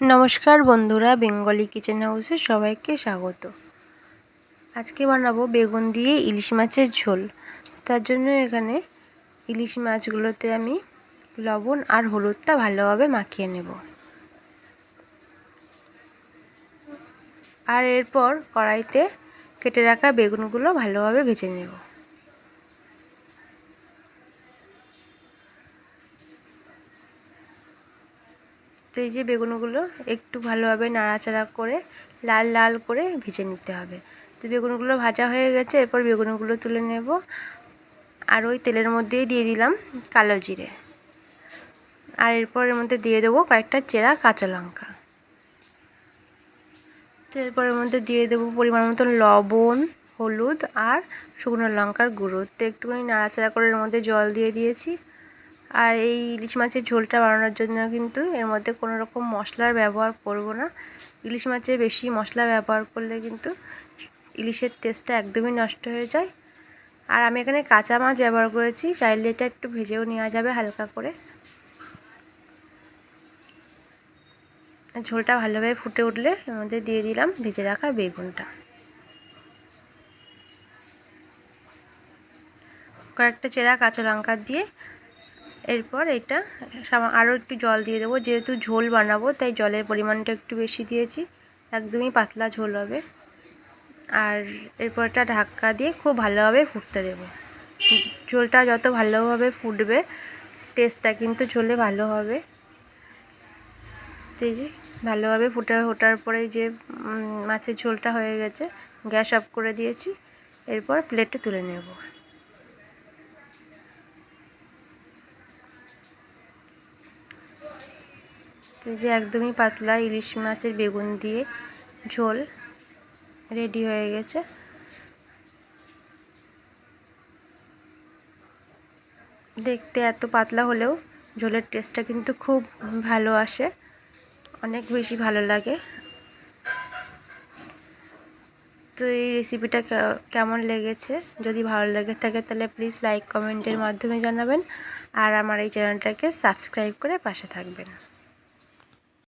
নমস্কার বন্ধুরা, Bengali kitchen হাউসে সবাইকে স্বাগত। আজকে বানাবো বেগুন দিয়ে ইলিশ মাছের ঝোল। তার জন্য এখানে ইলিশ মাছগুলোতে আমি লবণ আর হলুদটা ভালোভাবে মাখিয়ে নেব। আর এরপর কড়াইতে কেটে রাখা বেগুনগুলো ভালোভাবে ভেজে নেব। তো এই যে বেগুনগুলো একটু ভালোভাবে নাড়াচাড়া করে লাল লাল করে ভেজে নিতে হবে। তো বেগুনগুলো ভাজা হয়ে গেছে, এরপর বেগুনগুলো তুলে নেব। আর ওই তেলের মধ্যেই দিয়ে দিলাম কালো জিরে, আর এরপর এর মধ্যে দিয়ে দেবো কয়েকটা চেরা কাঁচা লঙ্কা। তো এরপর এর মধ্যে দিয়ে দেবো পরিমাণ মতন লবণ, হলুদ আর শুকনো লঙ্কার গুঁড়ো। তো একটুখানি নাড়াচাড়া করে এর মধ্যে জল দিয়ে দিয়েছি। আর এই ইলিশ মাছের ঝোলটা বানানোর জন্য কিন্তু এর মধ্যে কোনো রকম মশলার ব্যবহার করব না। ইলিশ মাছে বেশি মশলা ব্যবহার করলে কিন্তু ইলিশের টেস্টটা একদমই নষ্ট হয়ে যায়। আর আমি এখানে কাঁচা মাছ ব্যবহার করেছি, চাইলে এটা একটু ভেজেও নেওয়া যাবে হালকা করে। ঝোলটা ভালোভাবে ফুটে উঠলে এর মধ্যে দিয়ে দিলাম ভেজে রাখা বেগুনটা। কয়েকটা চেরা কাঁচা লঙ্কা দিয়ে এরপর এটা আরও একটু জল দিয়ে দেবো। যেহেতু ঝোল বানাবো তাই জলের পরিমাণটা একটু বেশি দিয়েছি, একদমই পাতলা ঝোল হবে। আর এরপর এটা ঢাকা দিয়ে খুব ভালোভাবে ফুটতে দেব। ঝোলটা যত ভালোভাবে ফুটবে টেস্টটা কিন্তু ঝোলে ভালো হবে। এই যে ভালোভাবে ওঠার পরে যে মাছের ঝোলটা হয়ে গেছে, গ্যাস অফ করে দিয়েছি। এরপর প্লেটে তুলে নেব। এই যে একদমই পাতলা ইলিশ মাছের বেগুন দিয়ে ঝোল রেডি হয়ে গেছে। দেখতে এত পাতলা হলেও ঝোলের টেস্টটা কিন্তু খুব ভালো আসে, অনেক বেশি ভালো লাগে। তো এই রেসিপিটা কেমন লেগেছে, যদি ভালো লেগে থাকে তাহলে প্লিজ লাইক কমেন্টের মাধ্যমে জানাবেন। আর আমার এই চ্যানেলটাকে সাবস্ক্রাইব করে পাশে থাকবেন।